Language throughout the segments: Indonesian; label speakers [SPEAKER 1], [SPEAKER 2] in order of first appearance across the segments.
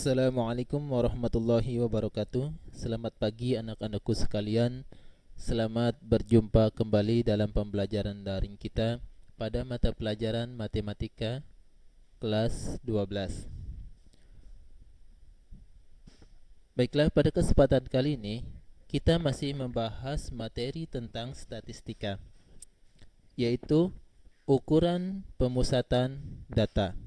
[SPEAKER 1] Assalamualaikum warahmatullahi wabarakatuh. Selamat pagi anak-anakku sekalian. Selamat berjumpa kembali dalam pembelajaran daring kita pada mata pelajaran matematika kelas 12. Baiklah, pada kesempatan kali ini kita masih membahas materi tentang statistika, yaitu ukuran pemusatan data,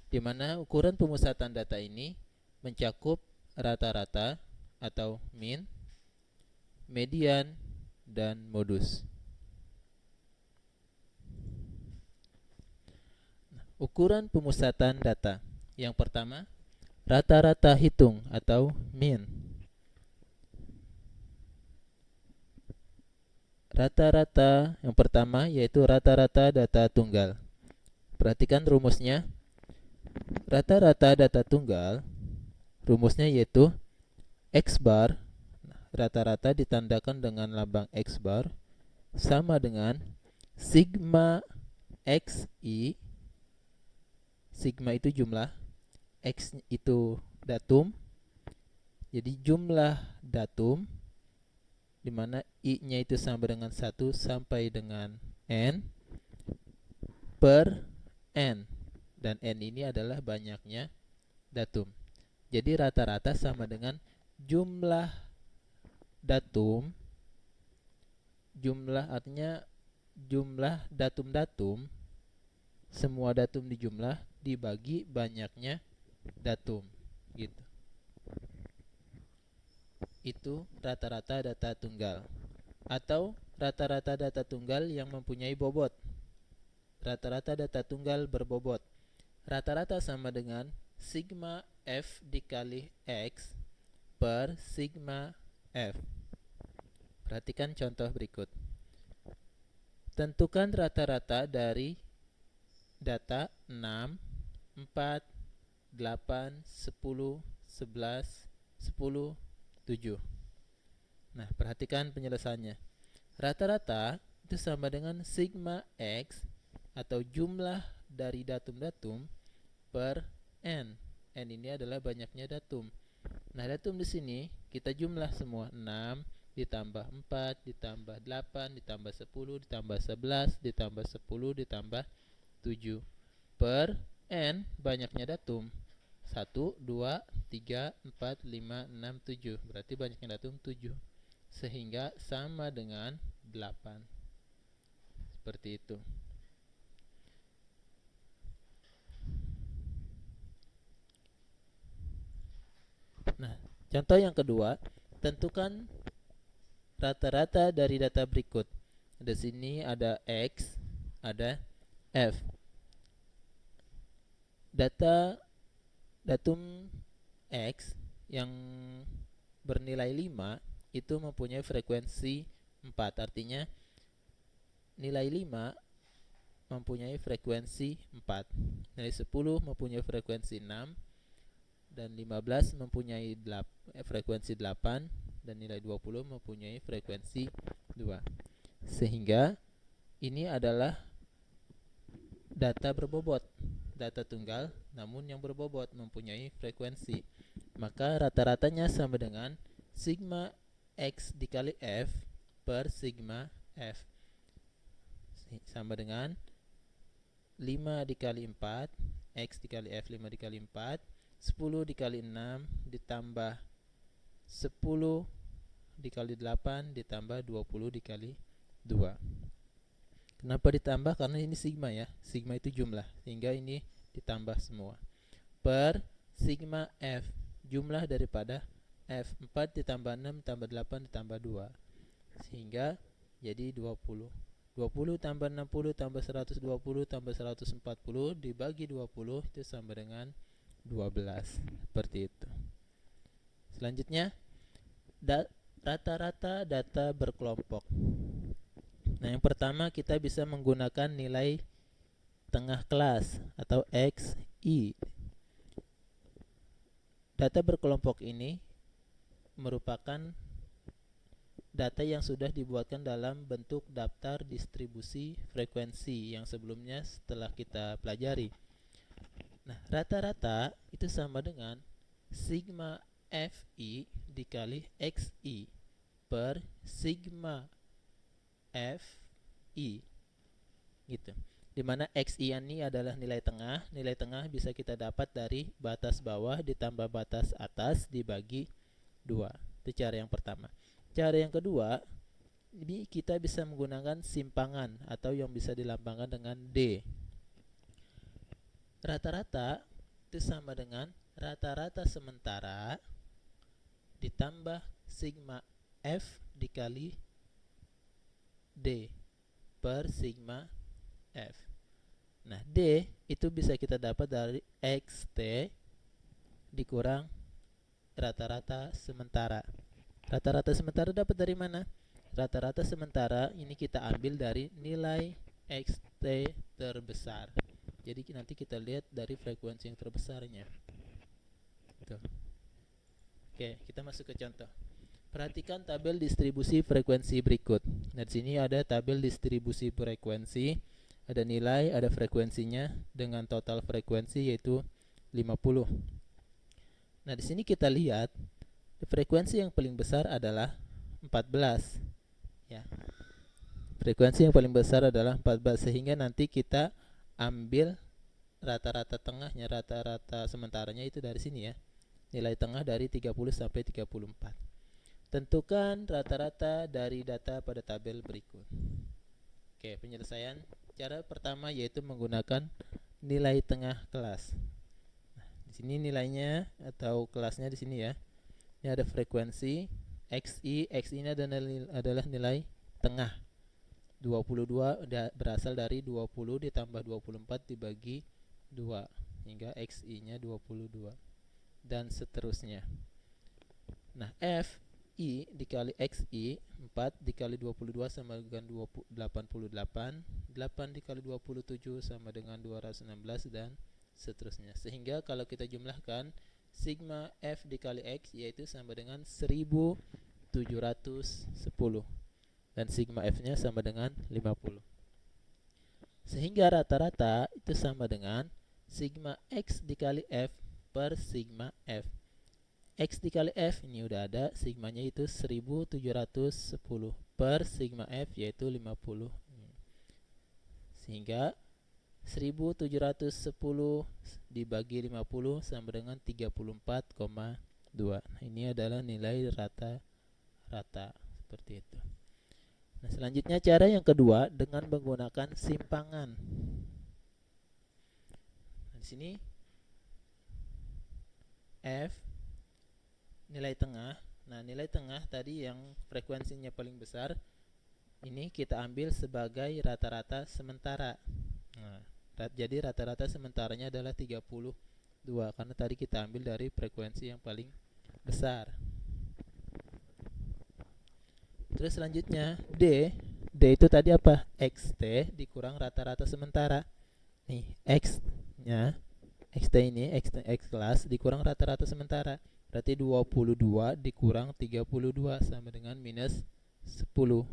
[SPEAKER 1] di mana ukuran pemusatan data ini mencakup rata-rata atau mean, median, dan modus. Ukuran pemusatan data. Yang pertama, rata-rata hitung atau mean. Rata-rata yang pertama yaitu rata-rata data tunggal. Perhatikan rumusnya. Rata-rata data tunggal, rumusnya yaitu X bar, rata-rata ditandakan dengan lambang X bar, sama dengan sigma XI. Sigma itu jumlah, X itu datum. Jadi jumlah datum, di mana I-nya itu sama dengan 1 sampai dengan N, per N. Dan N ini adalah banyaknya datum. Jadi rata-rata sama dengan jumlah datum. Jumlah artinya jumlah datum-datum, semua datum dijumlah dibagi banyaknya datum, gitu. Itu rata-rata data tunggal. Atau rata-rata data tunggal yang mempunyai bobot. Rata-rata data tunggal berbobot. Rata-rata sama dengan sigma F dikali X per sigma F. Perhatikan contoh berikut. Tentukan rata-rata dari data 6, 4, 8, 10, 11, 10, 7. Nah, perhatikan penjelasannya. Rata-rata itu sama dengan sigma X atau jumlah dari datum-datum per N. N ini adalah banyaknya datum. Nah, datum di sini kita jumlah semua. 6 ditambah 4 ditambah 8 ditambah 10 ditambah 11 ditambah 10 ditambah 7 per N, banyaknya datum. 1, 2, 3, 4, 5, 6, 7. Berarti banyaknya datum 7. Sehingga sama dengan 8. Seperti itu. Nah, contoh yang kedua, tentukan rata-rata dari data berikut. Di sini ada X, ada F. Datum X yang bernilai 5 itu mempunyai frekuensi 4. Artinya nilai 5 mempunyai frekuensi 4. Nilai 10 mempunyai frekuensi 6. Dan 15 mempunyai frekuensi 8. Dan nilai 20 mempunyai frekuensi 2. Sehingga ini adalah data berbobot, data tunggal namun yang berbobot, mempunyai frekuensi. Maka rata-ratanya sama dengan sigma X dikali F per sigma F, sama dengan 5 dikali 4, X dikali F, 5 dikali 4, 10 dikali 6 ditambah 10 dikali 8 ditambah 20 dikali 2. Kenapa ditambah? Karena ini sigma ya. Sigma itu jumlah, sehingga ini ditambah semua. Per sigma F, jumlah daripada F. 4 ditambah 6 tambah 8 ditambah 2. Sehingga jadi 20. 20 tambah 60 tambah 120 tambah 140 dibagi 20 itu sama dengan 12. Seperti itu. Selanjutnya, rata-rata data berkelompok. Nah, yang pertama kita bisa menggunakan nilai tengah kelas atau XI. Data berkelompok ini merupakan data yang sudah dibuatkan dalam bentuk daftar distribusi frekuensi yang sebelumnya telah kita pelajari. Nah, rata-rata itu sama dengan sigma Fi dikali Xi per sigma Fi gitu. Dimana Xi ini adalah nilai tengah. Nilai tengah bisa kita dapat dari batas bawah ditambah batas atas dibagi 2. Itu cara yang pertama. Cara yang kedua, ini kita bisa menggunakan simpangan atau yang bisa dilambangkan dengan D. Rata-rata itu sama dengan rata-rata sementara ditambah sigma F dikali D per sigma F. Nah, D itu bisa kita dapat dari XT dikurang rata-rata sementara. Rata-rata sementara dapat dari mana? Rata-rata sementara ini kita ambil dari nilai XT terbesar. Jadi nanti kita lihat dari frekuensi yang terbesarnya. Tuh. Oke, kita masuk ke contoh. Perhatikan tabel distribusi frekuensi berikut. Nah, di sini ada tabel distribusi frekuensi, ada nilai, ada frekuensinya dengan total frekuensi yaitu 50. Nah, di sini kita lihat frekuensi yang paling besar adalah 14. Ya. Frekuensi yang paling besar adalah 14 sehingga nanti kita ambil rata-rata tengahnya, rata-rata sementaranya itu dari sini ya. Nilai tengah dari 30 sampai 34. Tentukan rata-rata dari data pada tabel berikut. Oke, penyelesaian cara pertama yaitu menggunakan nilai tengah kelas. Nah, di sini nilainya atau kelasnya di sini ya. Ini ada frekuensi Xi ini adalah nilai tengah. 22 berasal dari 20 ditambah 24 dibagi 2 hingga Xi-nya 22 dan seterusnya. Nah, Fi dikali Xi 4 dikali 22 sama dengan 88, 8 dikali 27 sama dengan 216 dan seterusnya. Sehingga kalau kita jumlahkan sigma F dikali X yaitu sama dengan 1710 dan sigma F-nya sama dengan 50. Sehingga rata-rata itu sama dengan sigma X dikali F per sigma F. X dikali F ini udah ada, sigmanya itu 1710 per sigma F yaitu 50. Sehingga 1710 dibagi 50 sama dengan 34,2. Ini adalah nilai rata-rata seperti itu. Nah, selanjutnya cara yang kedua dengan menggunakan simpangan. Nah, di sini F nilai tengah. Nah, nilai tengah tadi yang frekuensinya paling besar ini kita ambil sebagai rata-rata sementara. Nah, jadi rata-rata sementaranya adalah 32 karena tadi kita ambil dari frekuensi yang paling besar. Terus selanjutnya D itu tadi apa? XT dikurang rata-rata sementara. Nih, X-nya XT ini X kelas dikurang rata-rata sementara. Berarti 22 dikurang 32 sama dengan minus 10.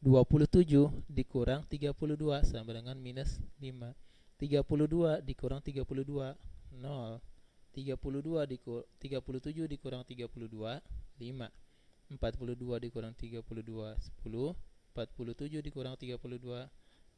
[SPEAKER 1] 27 dikurang 32 sama dengan minus 5. 32 dikurang 32 0. 37 dikurang 32 5. 42 dikurang 32 10. 47 dikurang 32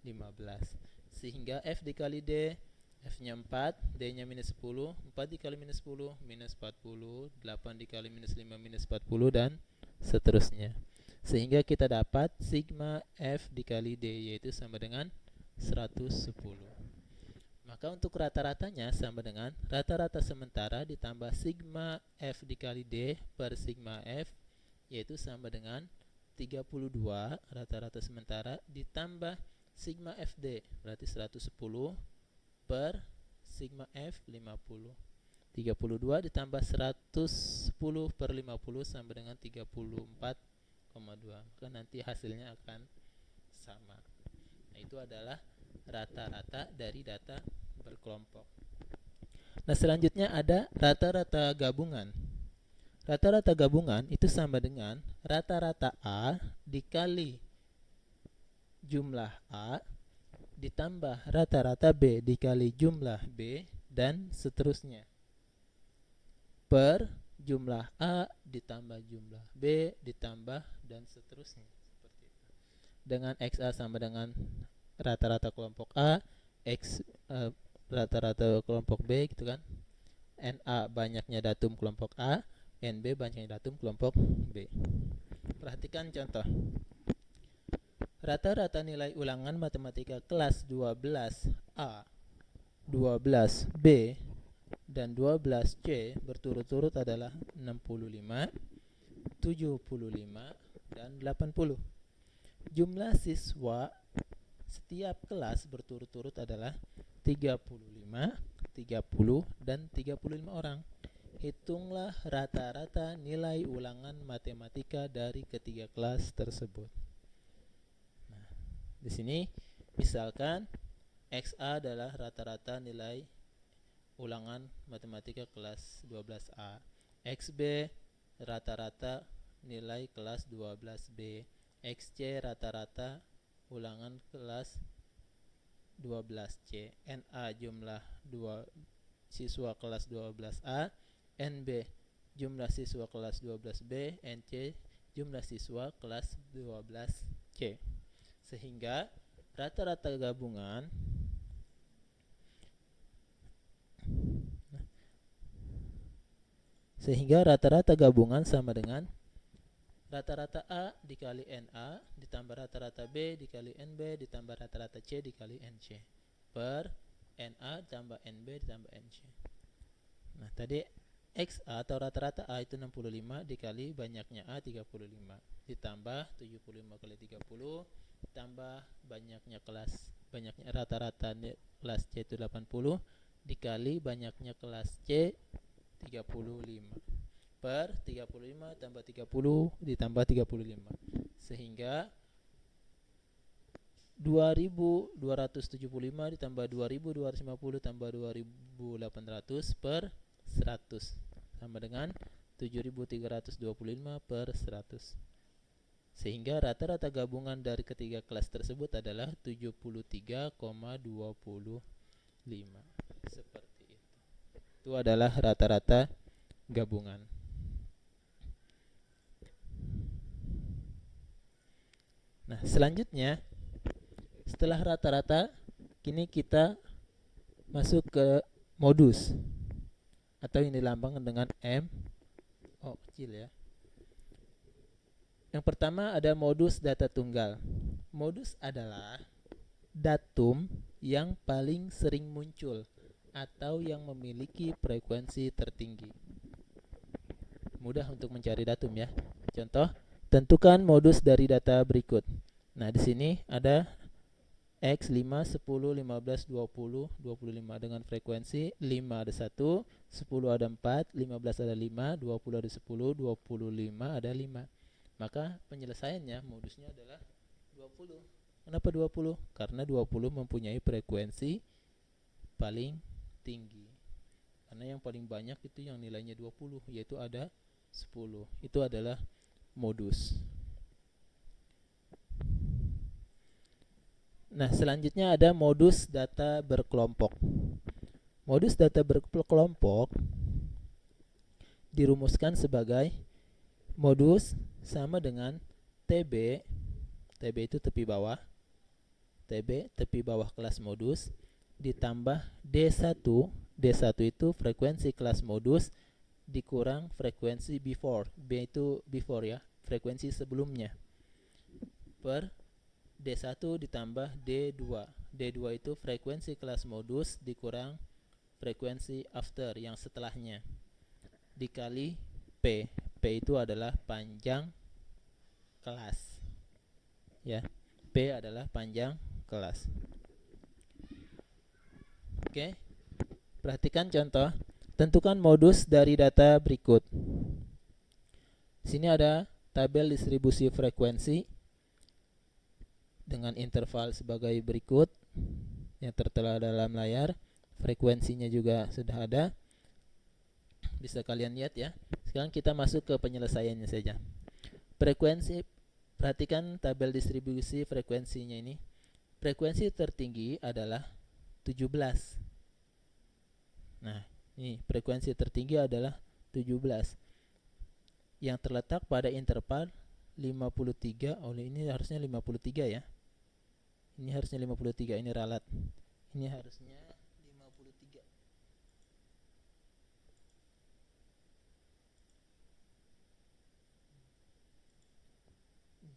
[SPEAKER 1] 15. Sehingga F dikali D, F-nya 4, D-nya minus 10. 4 dikali minus 10 minus 40. 8 dikali minus 5 minus 40 dan seterusnya. Sehingga kita dapat sigma F dikali D yaitu sama dengan 110. Maka untuk rata-ratanya sama dengan rata-rata sementara ditambah sigma F dikali D per sigma F yaitu sama dengan 32 rata-rata sementara ditambah sigma FD berarti 110 per sigma F 50. 32 ditambah 110 per 50 sama dengan 34,2. Maka nanti hasilnya akan sama. Nah, itu adalah rata-rata dari data berkelompok. Nah, selanjutnya ada rata-rata gabungan. Rata-rata gabungan itu sama dengan rata-rata A dikali jumlah A ditambah rata-rata B dikali jumlah B dan seterusnya. per jumlah A ditambah jumlah B ditambah dan seterusnya, seperti itu. Dengan XA sama dengan rata-rata kelompok A, X rata-rata kelompok B gitu kan. NA banyaknya datum kelompok A, NB banyaknya datum kelompok B. Perhatikan contoh. Rata-rata nilai ulangan matematika kelas 12A, 12B, dan 12C berturut-turut adalah 65, 75, dan 80. Jumlah siswa setiap kelas berturut-turut adalah 35, 30, dan 35 orang. Hitunglah rata-rata nilai ulangan matematika dari ketiga kelas tersebut. Nah, di sini misalkan XA adalah rata-rata nilai ulangan matematika kelas 12A, XB rata-rata nilai kelas 12B, XC rata-rata ulangan kelas 12C, NA jumlah siswa kelas 12A, NB jumlah siswa kelas 12B, NC jumlah siswa kelas 12C. Sehingga rata-rata gabungan sama dengan rata-rata A dikali NA ditambah rata-rata B dikali NB ditambah rata-rata C dikali NC per NA tambah NB ditambah NC. Nah, tadi XA atau rata-rata A itu 65 dikali banyaknya A 35 ditambah 75 kali 30 tambah banyaknya rata-rata kelas C itu 80 dikali banyaknya kelas C 35 per 35 tambah 30 ditambah 35 sehingga 2275 ditambah 2250 tambah 2800 per 100 sama dengan 7325 per 100. Sehingga rata-rata gabungan dari ketiga kelas tersebut adalah 73,25. Seperti itu. Itu adalah rata-rata gabungan. Nah, selanjutnya setelah rata-rata, kini kita masuk ke modus atau yang dilambangkan dengan M. Oh, kecil ya. Yang pertama ada modus data tunggal. Modus adalah datum yang paling sering muncul atau yang memiliki frekuensi tertinggi. Mudah untuk mencari datum ya. Contoh, tentukan modus dari data berikut. Nah, di sini ada X 5, 10, 15, 20, 25 dengan frekuensi 5 ada 1, 10 ada 4, 15 ada 5, 20 ada 10, 25 ada 5. Maka penyelesaiannya modusnya adalah 20. Kenapa 20? Karena 20 mempunyai frekuensi paling tinggi. Karena yang paling banyak itu yang nilainya 20, yaitu ada 10. Itu adalah modus. Nah, selanjutnya ada modus data berkelompok. Modus data berkelompok dirumuskan sebagai modus sama dengan TB. TB itu tepi bawah. TB tepi bawah kelas modus ditambah D1. D1 itu frekuensi kelas modus dikurang frekuensi before. B itu before ya, frekuensi sebelumnya. Per D1 ditambah D2. D2 itu frekuensi kelas modus dikurang frekuensi after yang setelahnya. Dikali P. P itu adalah panjang kelas. Ya. P adalah panjang kelas. Oke. Perhatikan contoh. Tentukan modus dari data berikut. Di sini ada tabel distribusi frekuensi dengan interval sebagai berikut yang tertera dalam layar. Frekuensinya juga sudah ada, bisa kalian lihat ya. Sekarang kita masuk ke penyelesaiannya saja. Frekuensi, perhatikan tabel distribusi frekuensinya ini. Frekuensi tertinggi adalah 17. Nah, ini frekuensi tertinggi adalah 17 yang terletak pada interval 53. Oh, ini harusnya 53 ya. Ini harusnya 53, ini ralat. Ini harusnya 53.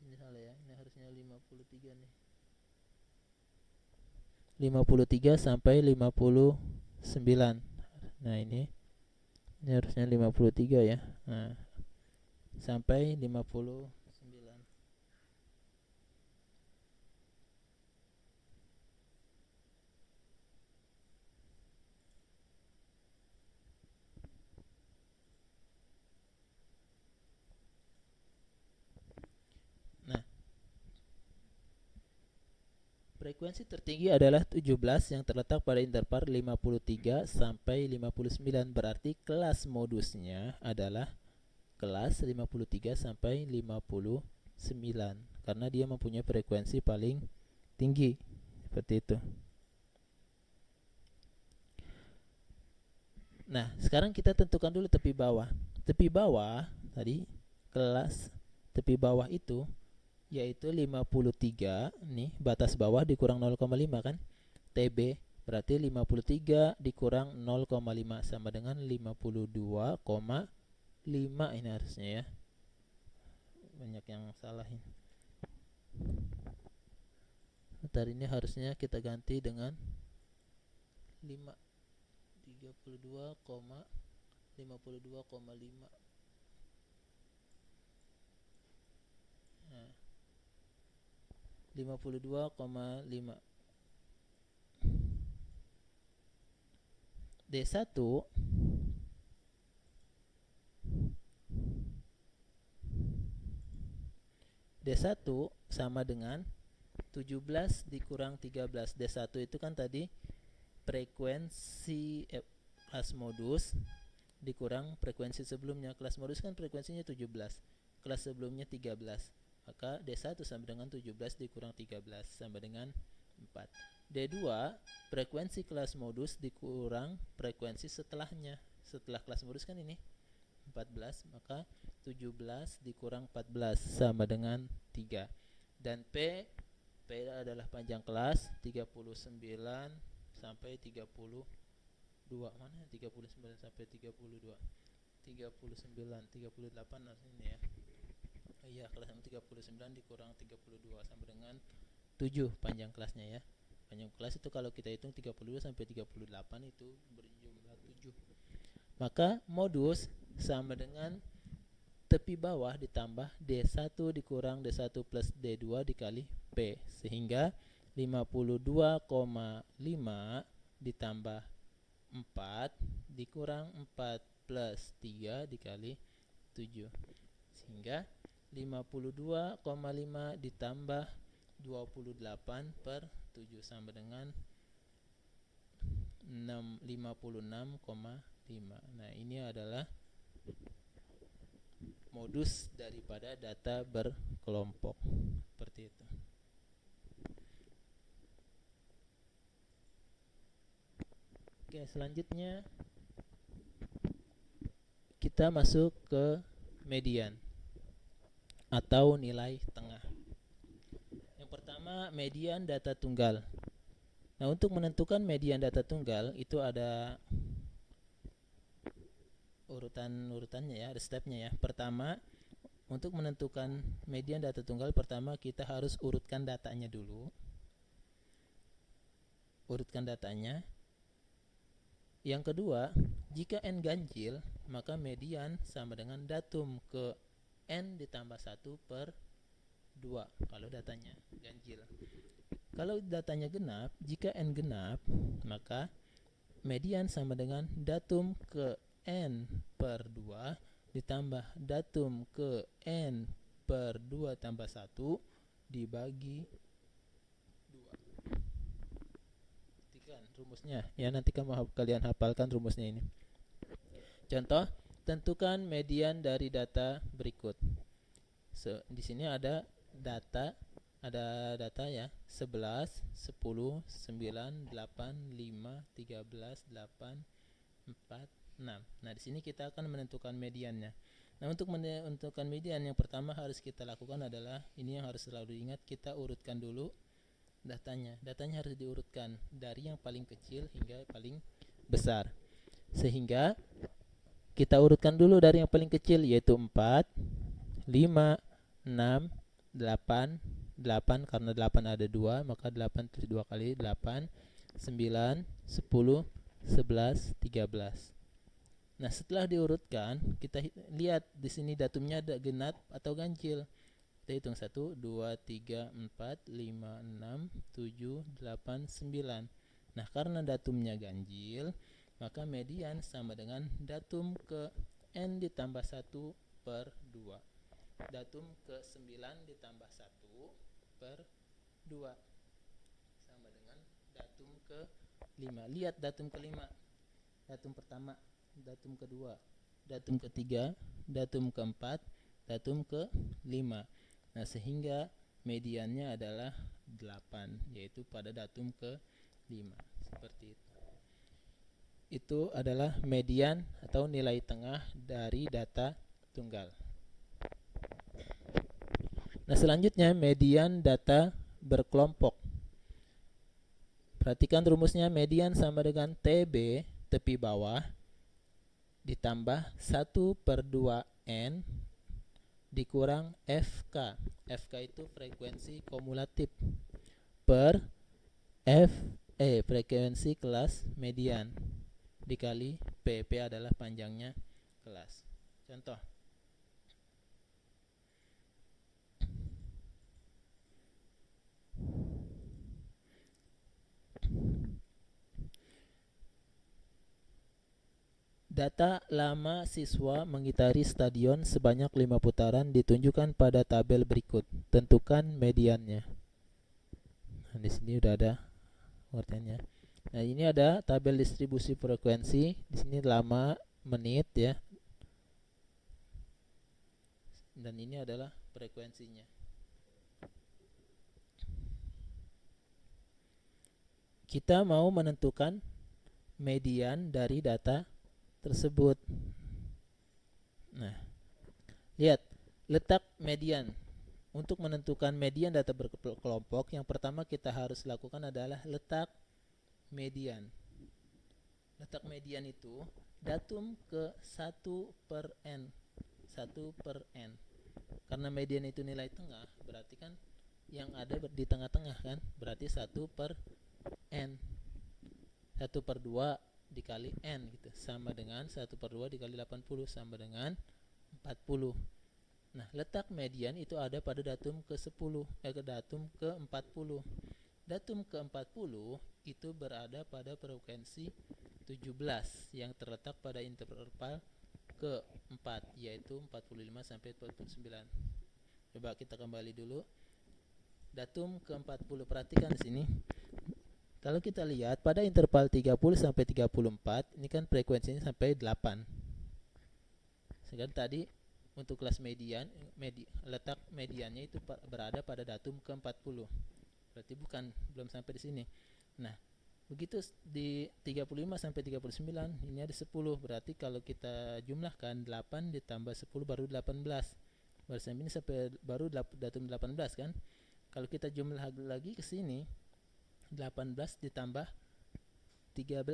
[SPEAKER 1] Ini salah ya. Ini harusnya 53 nih. 53 sampai 59. Nah, ini harusnya 53 ya. Nah, sampai 59. Nah, frekuensi tertinggi adalah 17 yang terletak pada interval 53 sampai 59. Berarti kelas modusnya adalah kelas 53 sampai 59 karena dia mempunyai frekuensi paling tinggi. Seperti itu. Nah, sekarang kita tentukan dulu tepi bawah. Tepi bawah tadi kelas tepi bawah itu yaitu 53 nih, batas bawah dikurang 0,5 kan, TB berarti 53 dikurang 0,5 sama dengan 52,5. Ini harusnya ya, banyak yang salah ini. Ntar ini harusnya kita ganti dengan 5, 32,5. Nah, 52,5. D1 sama dengan 17 dikurang 13. D1 itu kan tadi frekuensi kelas modus dikurang frekuensi sebelumnya. Kelas modus kan frekuensinya 17, kelas sebelumnya 13. Maka D1 sama dengan 17 dikurang 13 sama dengan 4. D2 frekuensi kelas modus dikurang frekuensi setelahnya. Setelah kelas modus kan ini 14, maka 17 dikurang 14 sama dengan 3. Dan P adalah panjang kelas 39 sampai 32. Mana 39 sampai 32? 39, 38 ini ya. Oh iya, kelas 39 dikurang 32 sama dengan 7 panjang kelasnya ya. Panjang kelas itu kalau kita hitung 32 sampai 38 itu berjumlah 7. Maka modus sama dengan tepi bawah ditambah D1 dikurang D1 plus D2 dikali P, sehingga 52,5 ditambah 4 dikurang 4 plus 3 dikali 7, sehingga 52,5 ditambah 28 per 7 sama dengan 56,5. Nah, ini adalah modus daripada data berkelompok. Seperti itu. Oke, selanjutnya kita masuk ke median atau nilai tengah. Yang pertama, median data tunggal. Nah, untuk menentukan median data tunggal itu ada urutannya ya, ada stepnya ya. Pertama, untuk menentukan median data tunggal, pertama kita harus urutkan datanya dulu. Urutkan datanya. Yang kedua, jika n ganjil, maka median sama dengan datum ke n ditambah 1 per 2 kalau datanya ganjil. Kalau datanya genap, jika n genap, maka median sama dengan datum ke n per 2 ditambah datum ke n per 2 tambah 1 dibagi 2. Perhatikan rumusnya ya, nanti kalian hafalkan rumusnya ini. Contoh, tentukan median dari data berikut. Di sini ada data ya, 11, 10, 9, 8, 5, 13, 8, 4, 6. Nah, di sini kita akan menentukan mediannya. Nah, untuk menentukan median yang pertama harus kita lakukan adalah ini yang harus selalu diingat, kita urutkan dulu datanya. Datanya harus diurutkan dari yang paling kecil hingga paling besar. Sehingga kita urutkan dulu dari yang paling kecil yaitu 4, 5, 6, 8, 8 karena 8 ada 2, maka 8 tulis 2 kali 8, 9, 10, 11, 13. Nah, setelah diurutkan, kita lihat di sini datumnya ada genap atau ganjil. Kita hitung 1, 2, 3, 4, 5, 6, 7, 8, 9. Nah, karena datumnya ganjil, maka median sama dengan datum ke n ditambah 1 per 2. Datum ke 9 ditambah 1 per 2 sama dengan datum ke 5. Lihat datum ke 5. Datum pertama, datum kedua, datum ketiga, datum keempat, datum ke 5. Nah, sehingga mediannya adalah 8, yaitu pada datum ke 5. Seperti itu. Itu adalah median atau nilai tengah dari data tunggal. Nah, selanjutnya median data berkelompok. Perhatikan rumusnya, median sama dengan TB, tepi bawah, ditambah 1 per 2N dikurang FK. FK itu frekuensi kumulatif per frekuensi kelas median dikali PP adalah panjangnya kelas. Contoh. Data lama siswa mengitari stadion sebanyak 5 putaran ditunjukkan pada tabel berikut. Tentukan mediannya. Nah, di sini udah ada pengertiannya. Nah, ini ada tabel distribusi frekuensi. Di sini lama menit ya. Dan ini adalah frekuensinya. Kita mau menentukan median dari data tersebut. Nah, lihat letak median. Untuk menentukan median data berkelompok, yang pertama kita harus lakukan adalah letak median. Letak median itu datum ke 1 per n. 1 per n. Karena median itu nilai tengah, berarti kan yang ada di tengah-tengah kan, berarti 1 per n. 1 per 2 dikali n gitu, sama dengan 1 per 2 dikali 80 sama dengan 40. Nah, letak median itu ada pada datum ke 10, ke datum ke 40. Datum ke 40 itu berada pada frekuensi 17 yang terletak pada interval ke 4, yaitu 45 sampai 49. Coba kita kembali dulu. Datum ke 40, perhatikan di sini. Kalau kita lihat pada interval 30 sampai 34, ini kan frekuensinya sampai 8. Sedangkan tadi untuk kelas median, letak mediannya itu berada pada datum ke-40. Berarti belum sampai di sini. Nah, begitu di 35 sampai 39, ini ada 10. Berarti kalau kita jumlahkan 8 ditambah 10 baru 18. Baru sampai ini baru datum 18 kan? Kalau kita jumlah lagi ke sini 18 ditambah 13,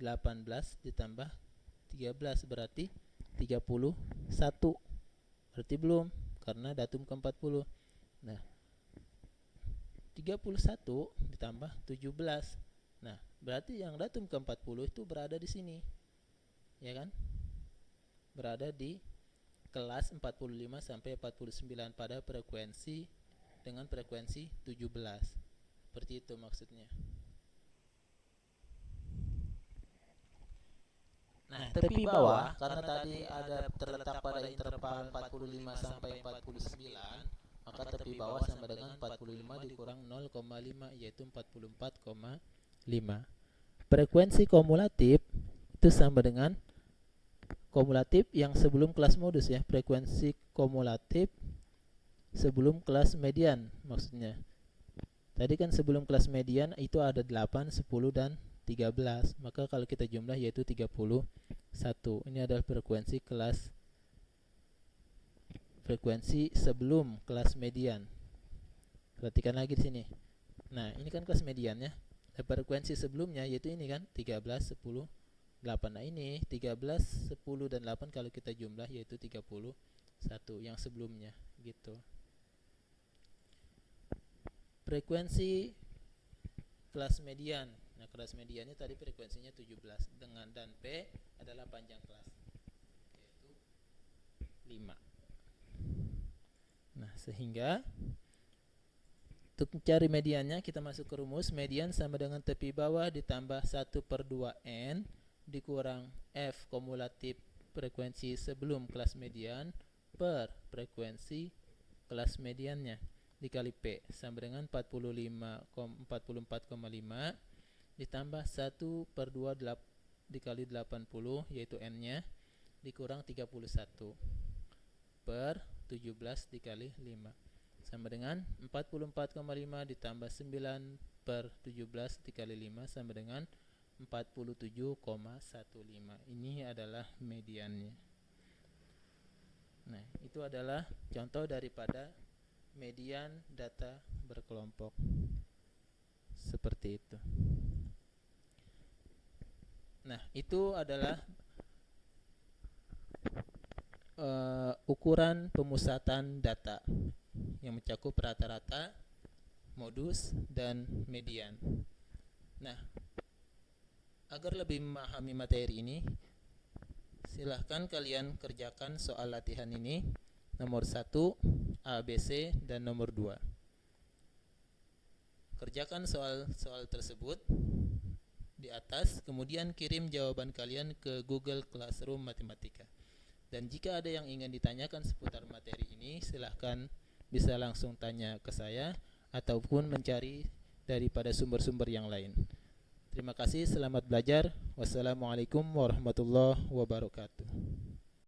[SPEAKER 1] 18 ditambah 13 berarti 31. Berarti belum, karena datum ke-40. Nah, 31 ditambah 17. Nah, berarti yang datum ke-40 itu berada di sini. Ya kan? Berada di kelas 45 sampai 49 pada frekuensi dengan frekuensi 17. Seperti itu maksudnya. Nah, tepi bawah karena tadi ada terletak pada interval 45 sampai 49, maka tepi bawah sama dengan 45 dikurang 0,5 yaitu 44,5. Frekuensi kumulatif itu sama dengan kumulatif yang sebelum kelas modus ya. Frekuensi kumulatif sebelum kelas median maksudnya. Tadi kan sebelum kelas median itu ada 8, 10 dan 13. Maka kalau kita jumlah yaitu 31. Ini adalah frekuensi sebelum kelas median. Perhatikan lagi di sini. Nah, ini kan kelas mediannya. Frekuensi sebelumnya yaitu ini kan 13, 10, 8. Nah, ini 13, 10 dan 8 kalau kita jumlah yaitu 31 yang sebelumnya gitu. Frekuensi kelas median. Nah, kelas mediannya tadi frekuensinya 17 dengan dan P adalah panjang kelas yaitu 5. Nah, sehingga untuk mencari mediannya kita masuk ke rumus. Median sama dengan tepi bawah ditambah 1/2N dikurang F kumulatif frekuensi sebelum kelas median per frekuensi kelas mediannya dikali P sama dengan 44,5 ditambah 1/2 dikali 80 yaitu N nya dikurang 31 per 17 dikali 5 sama dengan 44,5 ditambah 9 per 17 dikali 5 sama dengan 47,15. Ini adalah mediannya. Nah, itu adalah contoh daripada median data berkelompok. Seperti itu. Nah, itu adalah ukuran pemusatan data yang mencakup rata-rata, modus, dan median. Nah, agar lebih memahami materi ini, silahkan kalian kerjakan soal latihan ini, nomor 1, A, B, C, dan nomor 2. Kerjakan soal-soal tersebut di atas, kemudian kirim jawaban kalian ke Google Classroom Matematika. Dan jika ada yang ingin ditanyakan seputar materi ini, silahkan bisa langsung tanya ke saya ataupun mencari daripada sumber-sumber yang lain. Terima kasih, selamat belajar. Wassalamualaikum warahmatullahi wabarakatuh.